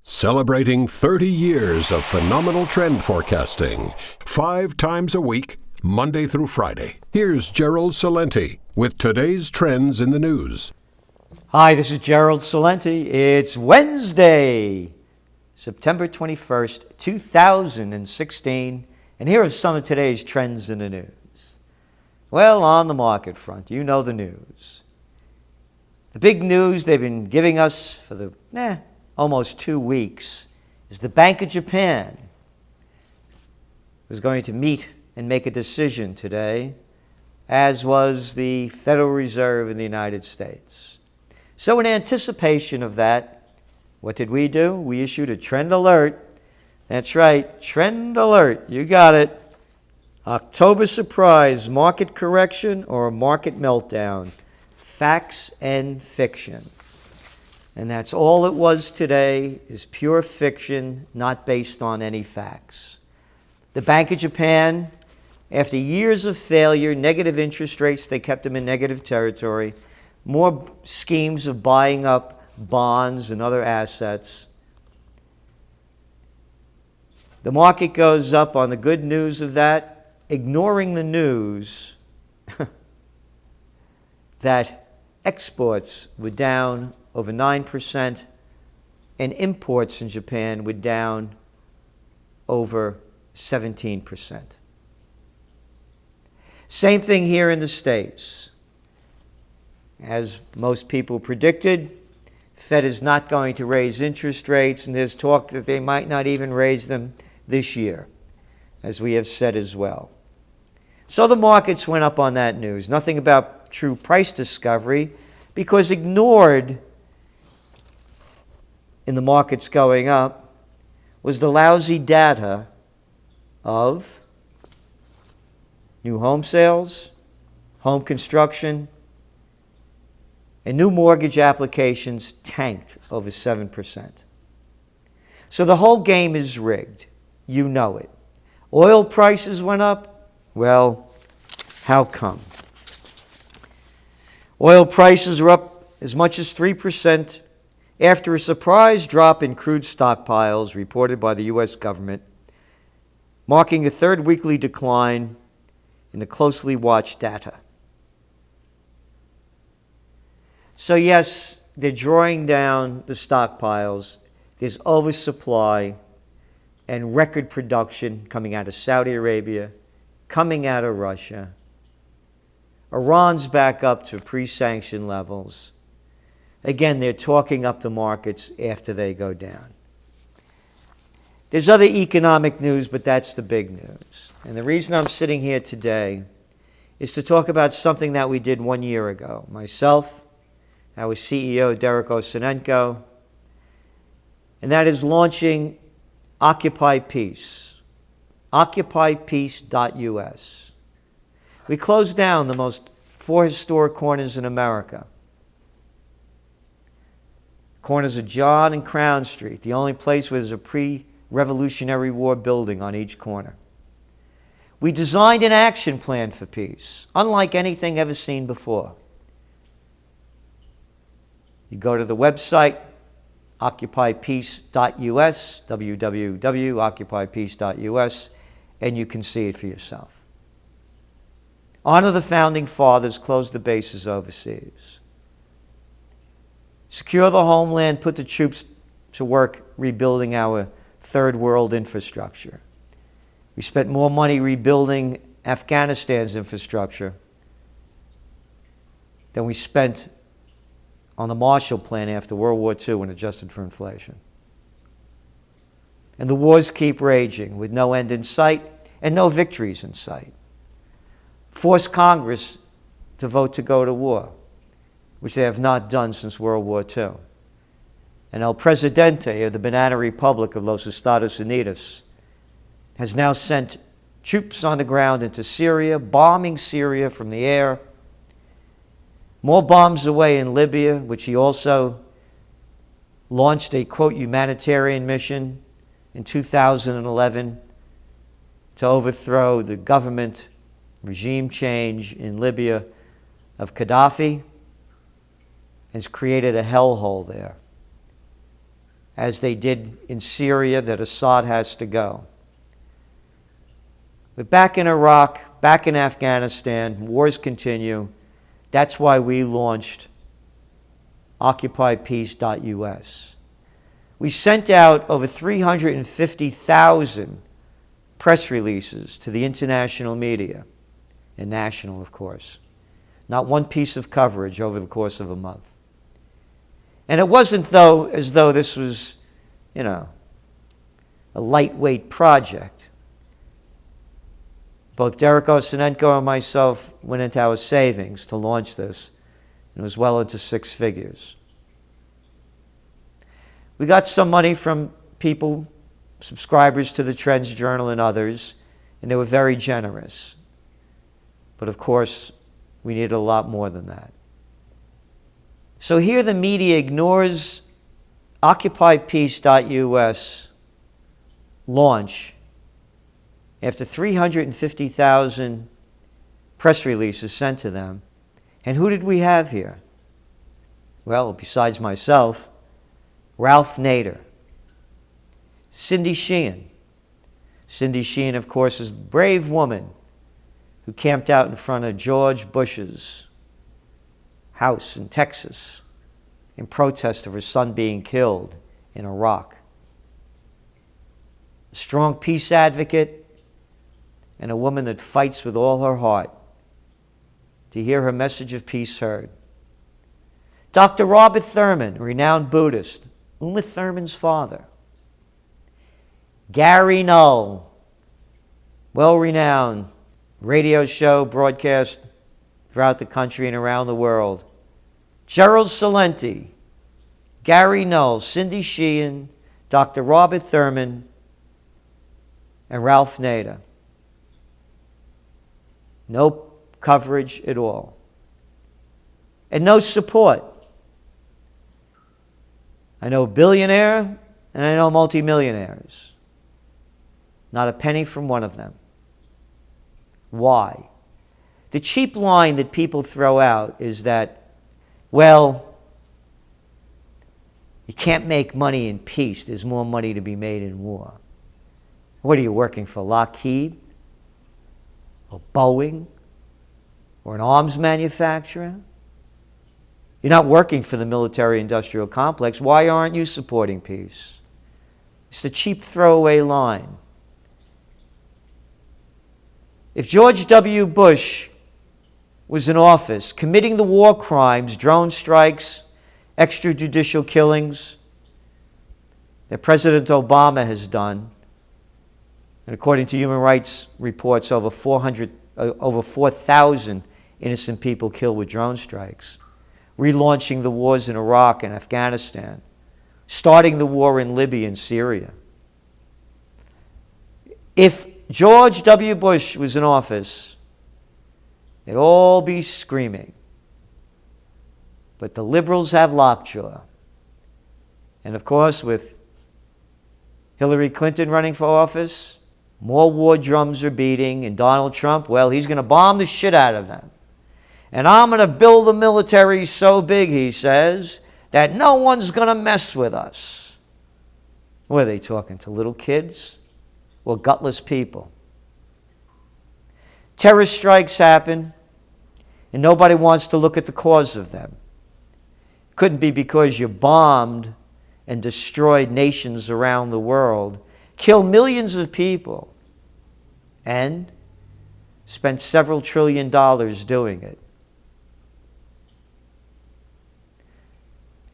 Celebrating 30 years of phenomenal trend forecasting, 5 times a week, Monday through Friday. Here's Gerald Celente with today's trends in the news. Hi, this is Gerald Celente. It's Wednesday, September 21st, 2016, and here are some of today's trends in the news. Well, on the market front, you know the news. The big news they've been giving us for the almost 2 weeks is the Bank of Japan was going to meet and make a decision today, as was the Federal Reserve in the United States. So in anticipation of that, what did we do? We issued a trend alert. That's right, trend alert. You got it. October surprise, market correction or a market meltdown. Facts and fiction. And that's all it was today, is pure fiction, not based on any facts. The Bank of Japan, after years of failure, negative interest rates, they kept them in negative territory, more schemes of buying up bonds and other assets. The market goes up on the good news of that, ignoring the news that exports were down over 9%, and imports in Japan were down over 17%. Same thing here in the States. As most people predicted, Fed is not going to raise interest rates, and there's talk that they might not even raise them this year, as we have said as well. So the markets went up on that news. Nothing about true price discovery, because ignored in the markets going up was the lousy data of new home sales, home construction, and new mortgage applications tanked over 7%. So the whole game is rigged. You know it. Oil prices went up. Well, how come? Oil prices are up as much as 3% after a surprise drop in crude stockpiles reported by the U.S. government, marking a third weekly decline in the closely watched data. So yes, they're drawing down the stockpiles. There's oversupply and record production coming out of Saudi Arabia, coming out of Russia. Iran's back up to pre-sanction levels. Again, they're talking up the markets after they go down. There's other economic news, but that's the big news. And the reason I'm sitting here today is to talk about something that we did 1 year ago. Myself, our CEO, Gcelente, and that is launching OccupyPeace, OccupyPeace.us. We closed down the most 4 historic corners in America. Corners of John and Crown Street, the only place where there's a pre-Revolutionary War building on each corner. We designed an action plan for peace, unlike anything ever seen before. You go to the website, OccupyPeace.us, www.OccupyPeace.us, and you can see it for yourself. Honor the Founding Fathers, close the bases overseas. Secure the homeland, put the troops to work rebuilding our third world infrastructure. We spent more money rebuilding Afghanistan's infrastructure than we spent on the Marshall Plan after World War II when adjusted for inflation. And the wars keep raging with no end in sight and no victories in sight. Force Congress to vote to go to war, which they have not done since World War II. And El Presidente of the Banana Republic of Los Estados Unidos has now sent troops on the ground into Syria, bombing Syria from the air. More bombs away in Libya, which he also launched a, quote, humanitarian mission in 2011 to overthrow the government regime change in Libya of Gaddafi, has created a hellhole there. as they did in Syria, that Assad has to go. But back in Iraq, back in Afghanistan, wars continue. That's why we launched OccupyPeace.us. We sent out over 350,000 press releases to the international media, and national, of course. Not one piece of coverage over the course of a month. And it wasn't as though this was, a lightweight project. Both Derek Osenenko and myself went into our savings to launch this, and it was well into six figures. We got some money from people, subscribers to the TrendsJournal and others, and they were very generous. But of course, we needed a lot more than that. So here the media ignores OccupyPeace.us launch after 350,000 press releases sent to them. And who did we have here? Well, besides myself, Ralph Nader, Cindy Sheehan. Cindy Sheehan, of course, is the brave woman who camped out in front of George Bush's house in Texas in protest of her son being killed in Iraq. A strong peace advocate and a woman that fights with all her heart to hear her message of peace heard. Dr. Robert Thurman, a renowned Buddhist, Uma Thurman's father. Gary Null, well-renowned radio show broadcast throughout the country and around the world. Gerald Celente, Gary Null, Cindy Sheehan, Dr. Robert Thurman, and Ralph Nader. No coverage at all. And no support. I know billionaire and I know multimillionaires. Not a penny from one of them. Why? The cheap line that people throw out is that, well, you can't make money in peace. There's more money to be made in war. What are you working for, Lockheed? Or Boeing? Or an arms manufacturer? You're not working for the military-industrial complex. Why aren't you supporting peace? It's the cheap throwaway line. If George W. Bush was in office, committing the war crimes, drone strikes, extrajudicial killings that President Obama has done, and according to human rights reports, over 4,000 innocent people killed with drone strikes, relaunching the wars in Iraq and Afghanistan, starting the war in Libya and Syria. If George W. Bush was in office, they'd all be screaming. But the liberals have lockjaw. And of course, with Hillary Clinton running for office, more war drums are beating, and Donald Trump, well, he's going to bomb the shit out of them. And I'm going to build the military so big, he says, that no one's going to mess with us. What are they talking to, little kids? Or gutless people? Terror strikes happen, and nobody wants to look at the cause of them. Couldn't be because you bombed and destroyed nations around the world, killed millions of people, and spent several $1 trillion doing it.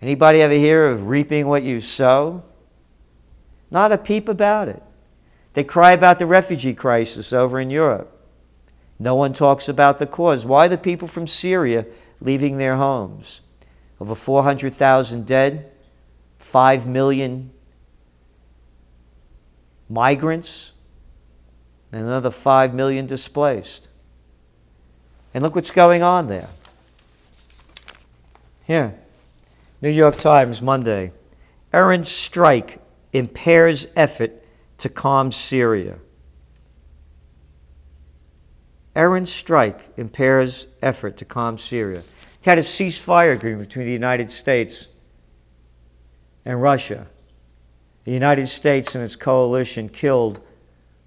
Anybody ever hear of reaping what you sow? Not a peep about it. They cry about the refugee crisis over in Europe. No one talks about the cause. Why are the people from Syria leaving their homes? Over 400,000 dead, 5 million migrants, and another 5 million displaced. And look what's going on there. Here, New York Times, Monday. Errant strike impairs effort to calm Syria. Errant strike impairs effort to calm Syria. It had a ceasefire agreement between the United States and Russia. the United States and its coalition killed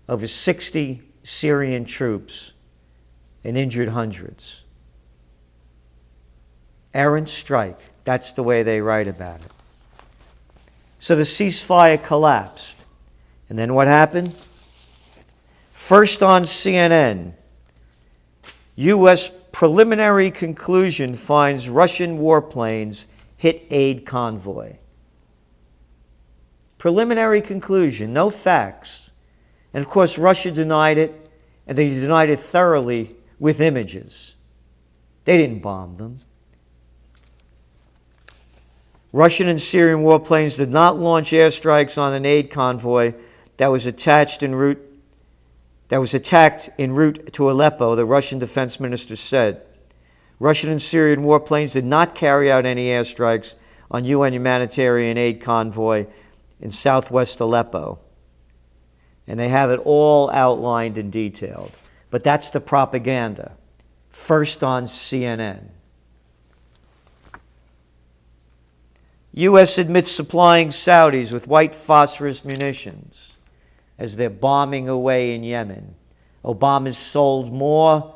over 60 Syrian troops and injured hundreds. Errant strike. That's the way they write about it. So the ceasefire collapsed. And then what happened? First on CNN, U.S. preliminary conclusion finds Russian warplanes hit aid convoy. Preliminary conclusion, no facts. And of course, Russia denied it, and they denied it thoroughly with images. They didn't bomb them. Russian and Syrian warplanes did not launch airstrikes on an aid convoy that was attacked en route to Aleppo, the Russian defense minister said. Russian and Syrian warplanes did not carry out any airstrikes on UN humanitarian aid convoy in southwest Aleppo. And they have it all outlined and detailed. But that's the propaganda. First on CNN. U.S. admits supplying Saudis with white phosphorus munitions as they're bombing away in Yemen. Obama's sold more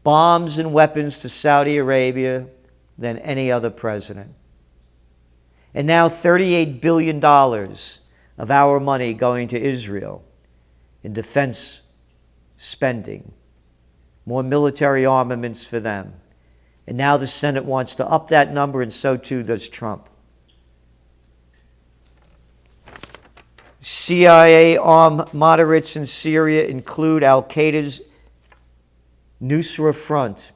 bombs and weapons to Saudi Arabia than any other president. And now $38 billion of our money going to Israel in defense spending, more military armaments for them. And now the Senate wants to up that number, and so too does Trump. CIA armed moderates in Syria include al-Qaeda's Nusra Front.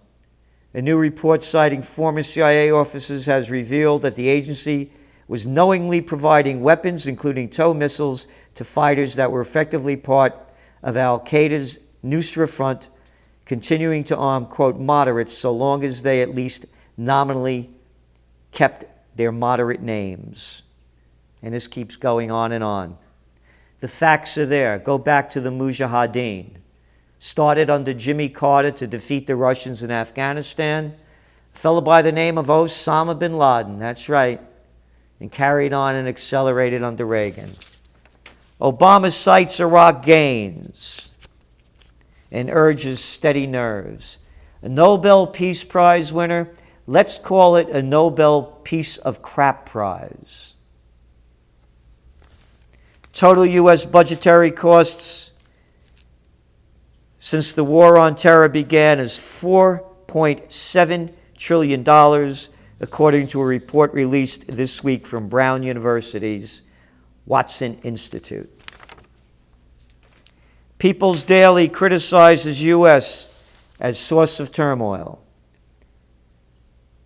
A new report citing former CIA officers has revealed that the agency was knowingly providing weapons, including tow missiles, to fighters that were effectively part of al-Qaeda's Nusra Front, continuing to arm, quote, moderates so long as they at least nominally kept their moderate names. And this keeps going on and on. The facts are there. Go back to the Mujahideen. Started under Jimmy Carter to defeat the Russians in Afghanistan. A fellow by the name of Osama bin Laden, that's right, and carried on and accelerated under Reagan. Obama cites Iraq gains and urges steady nerves. A Nobel Peace Prize winner, let's call it a Nobel Piece of Crap Prize. Total U.S. budgetary costs since the war on terror began is $4.7 trillion, according to a report released this week from Brown University's Watson Institute. People's Daily criticizes U.S. as source of turmoil.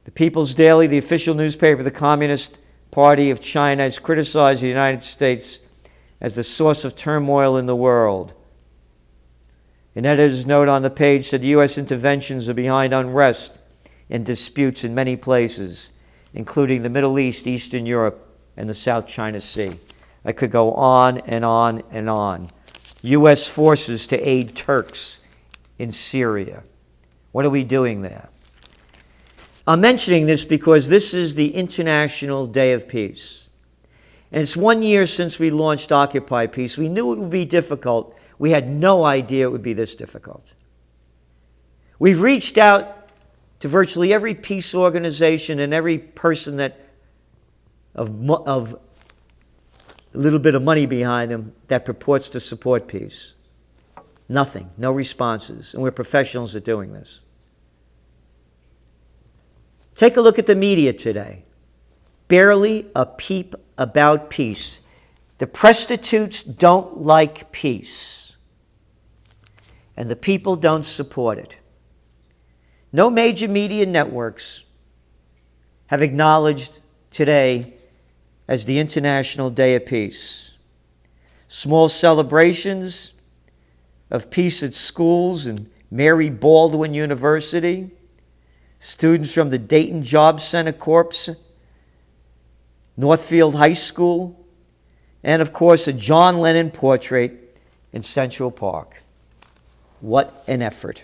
The People's Daily, the official newspaper of the Communist Party of China, has criticized the United States as the source of turmoil in the world. An editor's note on the page said U.S. interventions are behind unrest and disputes in many places, including the Middle East, Eastern Europe, and the South China Sea. I could go on and on and on. U.S. forces to aid Turks in Syria. What are we doing there? I'm mentioning this because this is the International Day of Peace. And it's 1 year since we launched OccupyPeace. We knew it would be difficult. We had no idea it would be this difficult. We've reached out to virtually every peace organization and every person that of a little bit of money behind them that purports to support peace. Nothing, no responses, and we're professionals at doing this. Take a look at the media today. Barely a peep about peace. The prostitutes don't like peace, and the people don't support it. No major media networks have acknowledged today as the International Day of Peace. Small celebrations of peace at schools and Mary Baldwin University, students from the Dayton Job Center Corps, Northfield High School, and of course a John Lennon portrait in Central Park. What an effort.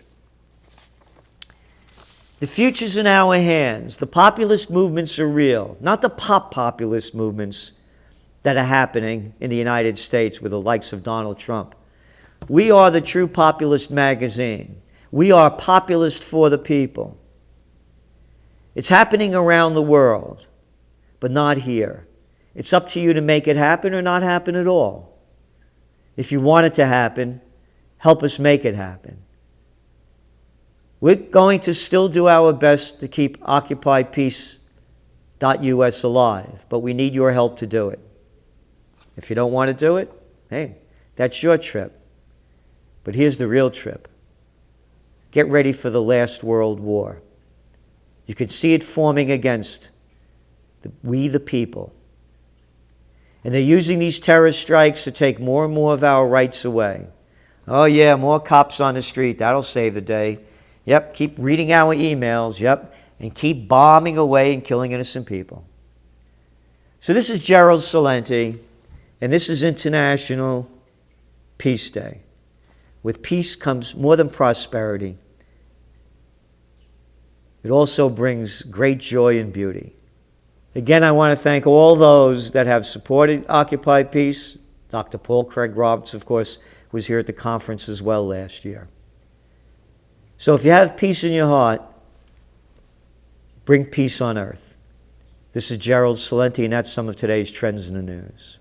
The future's in our hands. The populist movements are real. Not the populist movements, that are happening in the United States with the likes of Donald Trump. We are the true populist magazine. We are populist for the people. It's happening around the world, but not here. It's up to you to make it happen or not happen at all. If you want it to happen, help us make it happen. We're going to still do our best to keep OccupyPeace.us alive, but we need your help to do it. If you don't want to do it, hey, that's your trip. But here's the real trip. Get ready for the last world war. You can see it forming against we the people. And they're using these terrorist strikes to take more and more of our rights away. Oh yeah, more cops on the street. That'll save the day. Yep, keep reading our emails. Yep, and keep bombing away and killing innocent people. So this is Gerald Celente, and this is International Peace Day. With peace comes more than prosperity. It also brings great joy and beauty. Again, I want to thank all those that have supported Occupy Peace. Dr. Paul Craig Roberts, of course, was here at the conference as well last year. So if you have peace in your heart, bring peace on earth. This is Gerald Celente, and that's some of today's Trends in the News.